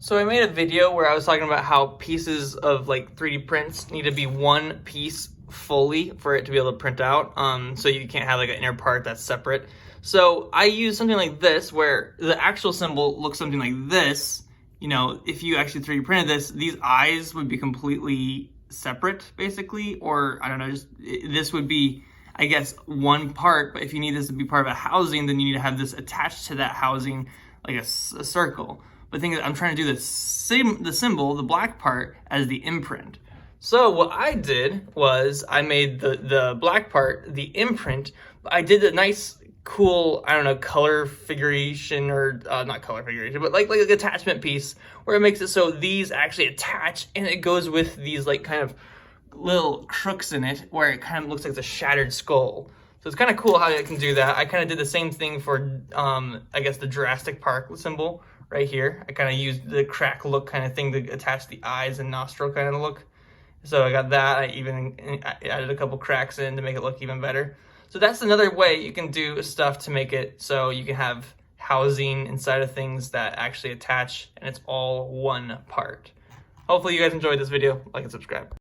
So I made a video where I was talking about how pieces of like 3D prints need to be one piece fully for it to be able to print out. So you can't have like an inner part that's separate. So I use something like this where the actual symbol looks something like this. You know, if you actually 3D printed this, these eyes would be completely separate basically, or I don't know, just this would be, I guess, one part. But if you need this to be part of a housing, then you need to have this attached to that housing like a circle. But the thing is, I'm trying to do the symbol, the black part, as the imprint. So what I did was I made the black part the imprint. I did a nice, cool, I don't know, color figuration, or not color figuration, but like an attachment piece where it makes it so these actually attach, and it goes with these like kind of little crooks in it where it kind of looks like it's a shattered skull. So it's kind of cool how I can do that. I kind of did the same thing for, I guess, the Jurassic Park symbol right here. I kind of used the crack look kind of thing to attach the eyes and nostril kind of look. So I got that. I added a couple cracks in to make it look even better. So that's another way you can do stuff to make it so you can have housing inside of things that actually attach, and it's all one part. Hopefully you guys enjoyed this video. Like and subscribe.